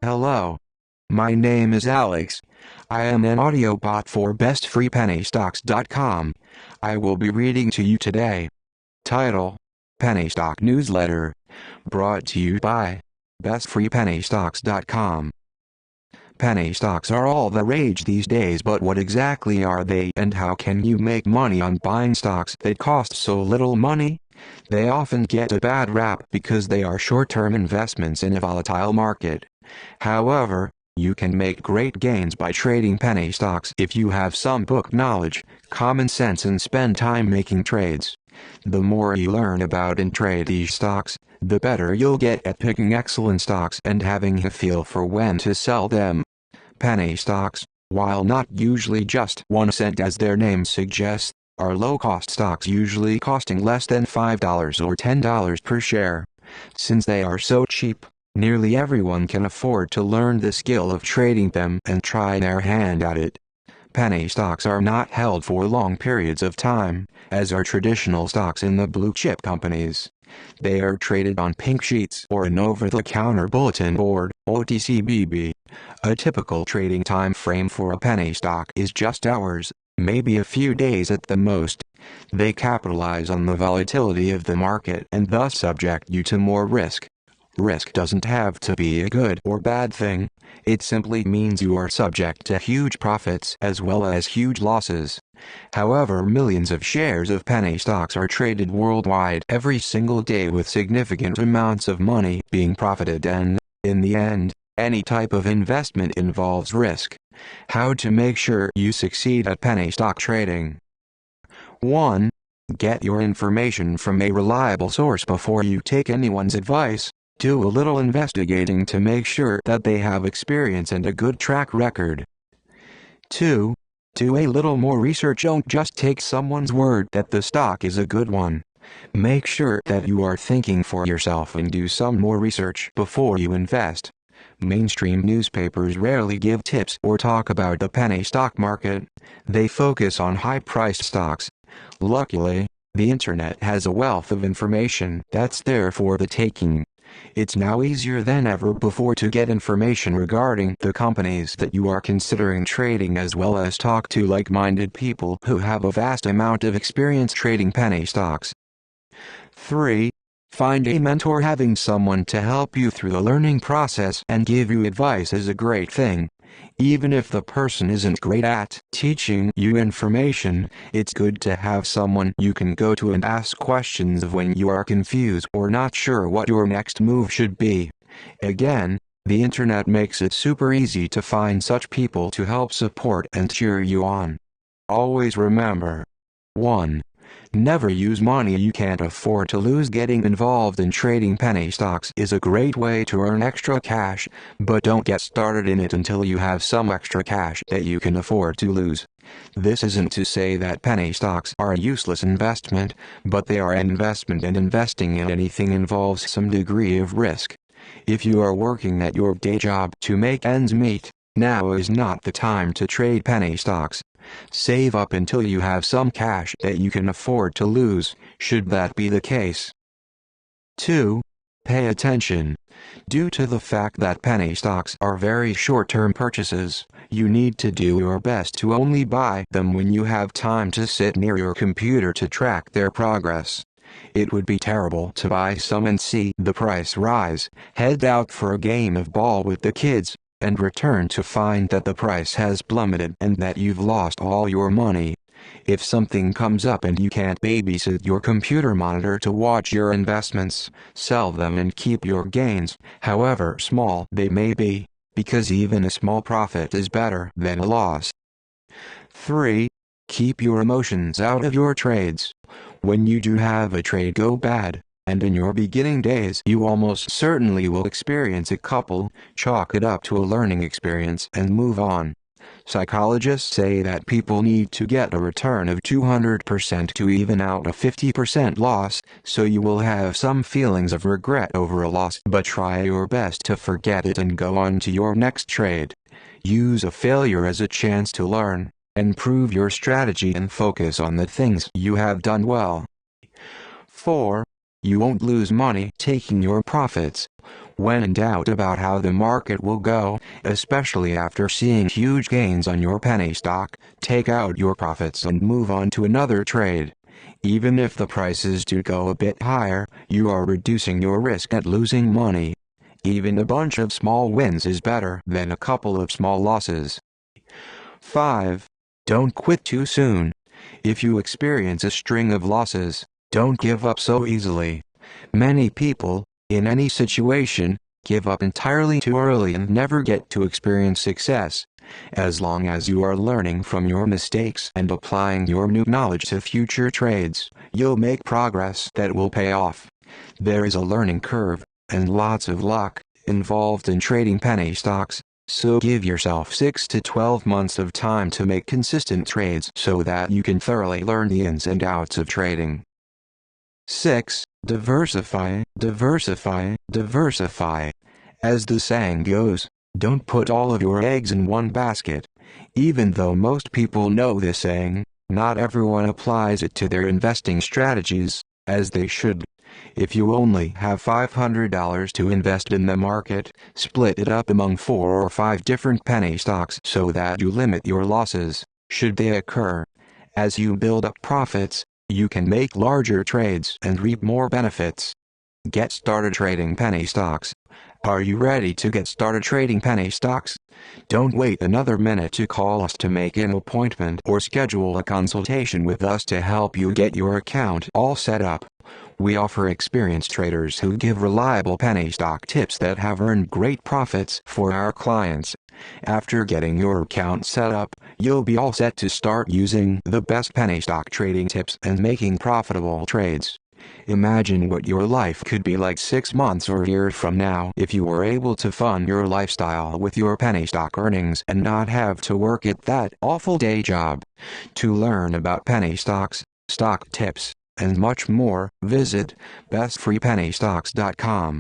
Hello. My name is Alex. I am an audio bot for BestFreePennyStocks.com. I will be reading to you today. Title: Penny Stock Newsletter. Brought to you by BestFreePennyStocks.com. Penny stocks are all the rage these days, but what exactly are they, and how can you make money on buying stocks that cost so little money? They often get a bad rap because they are short-term investments in a volatile market. However, you can make great gains by trading penny stocks if you have some book knowledge, common sense, and spend time making trades. The more you learn about and trade these stocks, the better you'll get at picking excellent stocks and having a feel for when to sell them. Penny stocks, while not usually just 1 cent as their name suggests, are low-cost stocks usually costing less than $5 or $10 per share. Since they are so cheap, nearly everyone can afford to learn the skill of trading them and try their hand at it. Penny stocks are not held for long periods of time, as are traditional stocks in the blue-chip companies. They are traded on pink sheets or an over-the-counter bulletin board, OTCBB. A typical trading time frame for a penny stock is just hours, maybe a few days at the most. They capitalize on the volatility of the market and thus subject you to more risk. Risk doesn't have to be a good or bad thing. It simply means you are subject to huge profits as well as huge losses. However, millions of shares of penny stocks are traded worldwide every single day, with significant amounts of money being profited, and, in the end, any type of investment involves risk. How to make sure you succeed at penny stock trading. 1. Get your information from a reliable source before you take anyone's advice. Do a little investigating to make sure that they have experience and a good track record. 2. Do a little more research. Don't just take someone's word that the stock is a good one. Make sure that you are thinking for yourself and do some more research before you invest. Mainstream newspapers rarely give tips or talk about the penny stock market. They focus on high-priced stocks. Luckily, the internet has a wealth of information that's there for the taking. It's now easier than ever before to get information regarding the companies that you are considering trading, as well as talk to like-minded people who have a vast amount of experience trading penny stocks. 3. Find a mentor. Having someone to help you through the learning process and give you advice is a great thing. Even if the person isn't great at teaching you information, it's good to have someone you can go to and ask questions of when you are confused or not sure what your next move should be. Again, the internet makes it super easy to find such people to help support and cheer you on. Always remember: 1. Never use money you can't afford to lose. Getting involved in trading penny stocks is a great way to earn extra cash, but don't get started in it until you have some extra cash that you can afford to lose. This isn't to say that penny stocks are a useless investment, but they are an investment, and investing in anything involves some degree of risk. If you are working at your day job to make ends meet, now is not the time to trade penny stocks. Save up until you have some cash that you can afford to lose, should that be the case. 2. Pay attention. Due to the fact that penny stocks are very short-term purchases, you need to do your best to only buy them when you have time to sit near your computer to track their progress. It would be terrible to buy some and see the price rise, head out for a game of ball with the kids, and return to find that the price has plummeted and that you've lost all your money. If something comes up and you can't babysit your computer monitor to watch your investments, sell them and keep your gains, however small they may be, because even a small profit is better than a loss. 3. Keep your emotions out of your trades. When you do have a trade go bad, and in your beginning days you almost certainly will experience a couple, chalk it up to a learning experience and move on. Psychologists say that people need to get a return of 200% to even out a 50% loss, so you will have some feelings of regret over a loss, but try your best to forget it and go on to your next trade. Use a failure as a chance to learn, improve your strategy, and focus on the things you have done well. 4. You won't lose money taking your profits. When in doubt about how the market will go, especially after seeing huge gains on your penny stock, take out your profits and move on to another trade. Even if the prices do go a bit higher, you are reducing your risk at losing money. Even a bunch of small wins is better than a couple of small losses. 5. Don't quit too soon. If you experience a string of losses, don't give up so easily. Many people, in any situation, give up entirely too early and never get to experience success. As long as you are learning from your mistakes and applying your new knowledge to future trades, you'll make progress that will pay off. There is a learning curve, and lots of luck, involved in trading penny stocks, so give yourself 6 to 12 months of time to make consistent trades so that you can thoroughly learn the ins and outs of trading. 6. Diversify, diversify, diversify. As the saying goes, don't put all of your eggs in one basket. Even though most people know this saying, not everyone applies it to their investing strategies, as they should. If you only have $500 to invest in the market, split it up among 4 or 5 different penny stocks so that you limit your losses, should they occur. As you build up profits, you can make larger trades and reap more benefits. Get started trading penny stocks. Are you ready to get started trading penny stocks? Don't wait another minute to call us to make an appointment or schedule a consultation with us to help you get your account all set up. We offer experienced traders who give reliable penny stock tips that have earned great profits for our clients. After getting your account set up, you'll be all set to start using the best penny stock trading tips and making profitable trades. Imagine what your life could be like 6 months or a year from now if you were able to fund your lifestyle with your penny stock earnings and not have to work at that awful day job. To learn about penny stocks, stock tips, and much more, visit BestFreePennyStocks.com.